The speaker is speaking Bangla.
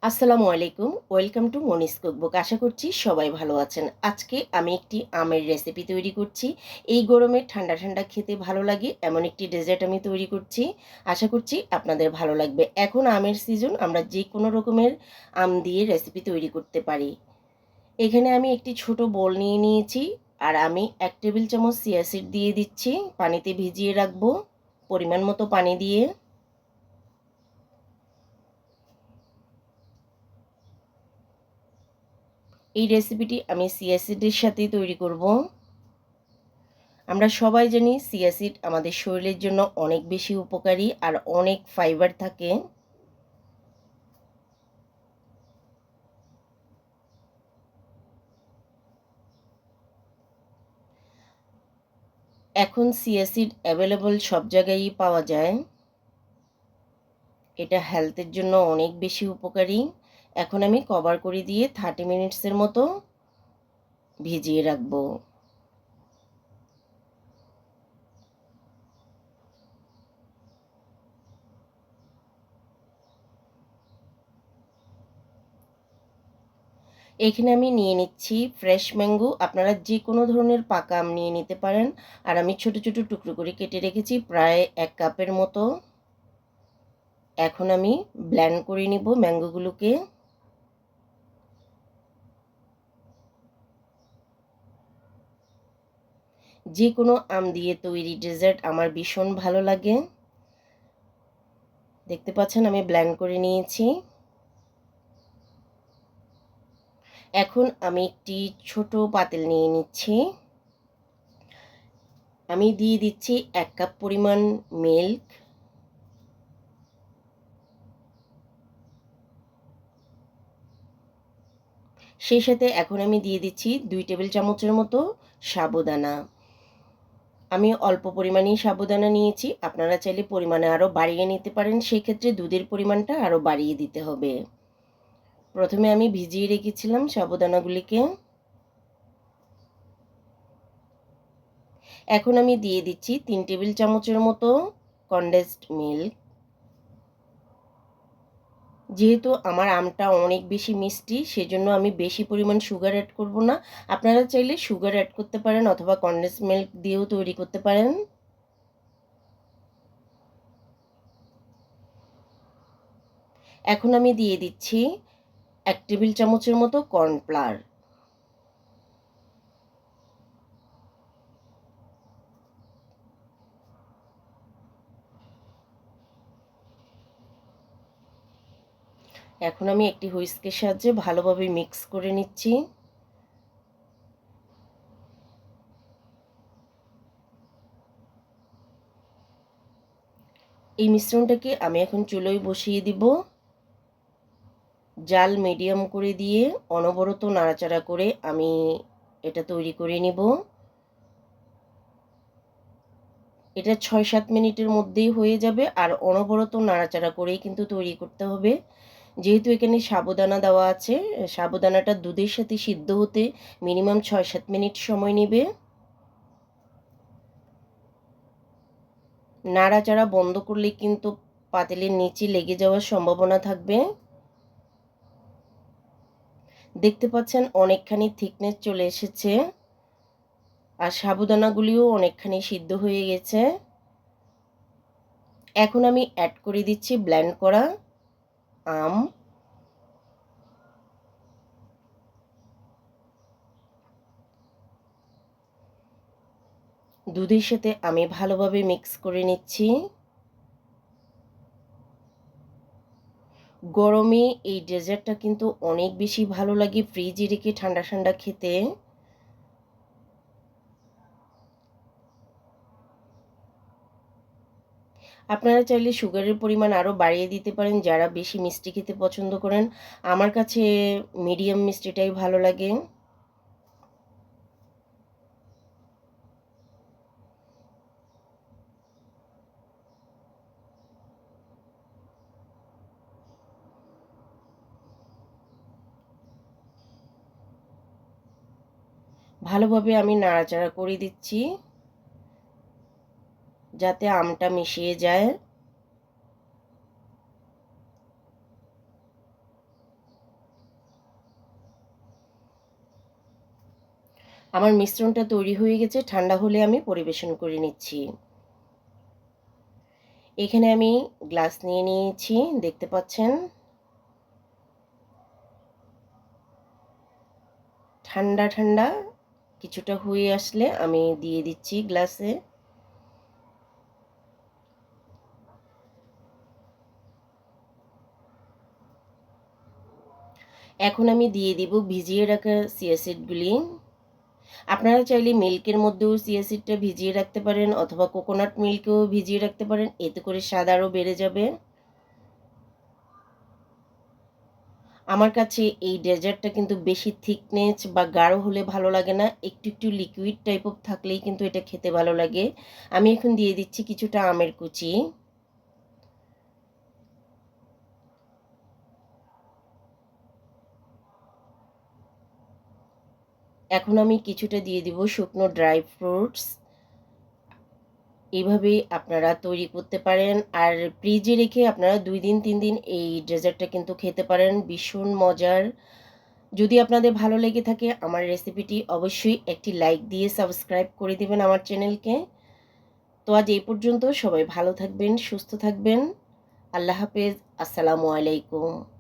আসসালামু আলাইকুম। Welcome to Moni's cookbook. আশা করছি সবাই ভালো আছেন। আজকে আমি একটি আমের রেসিপি তৈরি করছি। এই গরমে ঠান্ডা ঠান্ডা খেতে ভালো লাগে এমন একটি ডেজার্ট আমি তৈরি করছি। আশা করছি আপনাদের ভালো লাগবে। এখন আমের সিজন, আমরা যে কোনো রকমের আম দিয়ে রেসিপি তৈরি করতে পারি। এখানে আমি একটি ছোট বোল নিয়ে নিয়েছি, আর আমি 1 টেবিল চামচ চিয়া সিড দিয়ে দিচ্ছি। পানিতে ভিজিয়ে রাখবো পরিমাণ মতো পানি দিয়ে। এই রেসিপিটি আমি চিয়া সিডের সাথেই তৈরি করব। আমরা সবাই জানি চিয়া সিড আমাদের শরীরের জন্য অনেক বেশি উপকারী আর অনেক ফাইবার থাকে। এখন চিয়া সিড অ্যাভেলেবল সব জায়গায়ই পাওয়া যায়। এটা হেলথের জন্য অনেক বেশি উপকারী। এখন আমি কভার করে দিয়ে 30 মিনিটসের মতো ভিজিয়ে রাখবো। এখানে আমি নিয়ে নিচ্ছি ফ্রেশ ম্যাঙ্গো। আপনারা যে কোনো ধরনের পাকা আম নিয়ে নিতে পারেন। আর আমি ছোট ছোট টুকরো করে কেটে রেখেছি প্রায় 1 কাপের মতো। এখন আমি ব্লেন্ড করে নিব ম্যাঙ্গোগুলোকে। যে কোনো আম দিয়ে তৈরি ডেজার্ট আমার ভীষণ ভালো লাগে। দেখতে পাচ্ছেন আমি ব্লেন্ড করে নিয়েছি। এখন আমি একটি ছোট পাতিল নিয়ে নিচ্ছি। আমি দিয়ে দিচ্ছি 1 কাপ পরিমাণ মিল্ক। সেই সাথে এখন আমি দিয়ে দিচ্ছি 2 টেবিল চামচের মতো সাবুদানা। আমি অল্প পরিমাণেই সাবুদানা নিয়েছি, আপনারা চাইলে পরিমাণে আরও বাড়িয়ে নিতে পারেন। সেক্ষেত্রে দুধের পরিমাণটা আরও বাড়িয়ে দিতে হবে। প্রথমে আমি ভিজিয়ে রেখেছিলাম সাবুদানাগুলিকে। এখন আমি দিয়ে দিচ্ছি 3 টেবিল চামচের মতো কনডেন্সড মিল্ক। যেহেতু আমার আমটা অনেক বেশি মিষ্টি, সেজন্য আমি বেশি পরিমাণ সুগার অ্যাড করব না। আপনারা চাইলে সুগার অ্যাড করতে পারেন অথবা কনডেন্সড মিল্ক দিয়েও তৈরি করতে পারেন। এখন আমি দিয়ে দিচ্ছি 1 টেবিল চামচের মতো কর্নফ্লাওয়ার। এখন আমি একটি হুইস্কের সাহায্যে ভালোভাবে মিক্স করে নিচ্ছি। এই মিশ্রণটাকে আমি এখন চুলোয় বসিয়ে দিব। জাল মিডিয়াম করে দিয়ে অনবরত নাড়াচাড়া করে আমি এটা তৈরি করে নিব। এটা 6-7 মিনিটের মধ্যেই হয়ে যাবে। আর অনবরত নাড়াচাড়া করেই কিন্তু তৈরি করতে হবে। যেহেতু এখানে সাবুদানা দেওয়া আছে, সাবুদানাটা দুধের সাথে সিদ্ধ হতে মিনিমাম 6-7 মিনিট সময় নেবে। নাড়াচাড়া বন্ধ করলে কিন্তু পাতিলের নিচে লেগে যাওয়ার সম্ভাবনা থাকবে। দেখতে পাচ্ছেন অনেকখানি থিকনেস চলে এসেছে, আর সাবুদানাগুলিও অনেকখানি সিদ্ধ হয়ে গেছে। এখন আমি অ্যাড করে দিচ্ছি ব্লেন্ড করা আম। দুধের সাথে আমি ভালোভাবে মিক্স করে নিচ্ছি। গরমে এই ডেজার্টটা কিন্তু অনেক বেশি ভালো লাগে ফ্রিজে রেখে ঠান্ডা ঠান্ডা খেতে। আপনারা চাইলে সুগারের পরিমাণ আরও বাড়িয়ে দিতে পারেন যারা বেশি মিষ্টি খেতে পছন্দ করেন। আমার কাছে মিডিয়াম মিষ্টিটাই ভালো লাগে। ভালোভাবে আমি নাড়াচাড়া করে দিচ্ছি যাতে আমটা মিশিয়ে যায়। আমার মিশ্রণটা তৈরি হয়ে গেছে, ঠান্ডা হলে আমি পরিবেশন করে নিচ্ছি। এখানে আমি গ্লাস নিয়ে নিয়েছি, দেখতে পাচ্ছেন। ঠান্ডা ঠান্ডা কিছুটা হয়ে আসলে আমি দিয়ে দিচ্ছি গ্লাসে। এখন আমি দিয়ে দিব ভিজিয়ে রাখা চিয়া সিডগুলি। আপনারা চাইলে মিল্কের মধ্যেও চিয়া সিডটা ভিজিয়ে রাখতে পারেন, অথবা কোকোনাট মিল্কেও ভিজিয়ে রাখতে পারেন, এতে করে স্বাদ আরও বেড়ে যাবে। আমার কাছে এই ডেজার্টটা কিন্তু বেশি থিকনেস বা গাঢ় হলে ভালো লাগে না, একটু একটু লিকুইড টাইপ অফ থাকলেই কিন্তু এটা খেতে ভালো লাগে। আমি এখন দিয়ে দিচ্ছি কিছুটা আমের কুচি। এখন আমি কিছুটা দিয়ে দিব শুকনো ড্রাই ফ্রুটস। এইভাবেই আপনারা তৈরি করতে পারেন, আর ফ্রিজে রেখে আপনারা 2 দিন 3 দিন এই ডেজার্টটা কিন্তু খেতে পারেন, ভীষণ মজার। যদি আপনাদের ভালো লেগে থাকে আমার রেসিপিটি, অবশ্যই একটি লাইক দিয়ে সাবস্ক্রাইব করে দিবেন আমার চ্যানেলকে। তো আজ এই পর্যন্ত, সবাই ভালো থাকবেন, সুস্থ থাকবেন। আল্লাহ হাফেজ, আসসালামু আলাইকুম।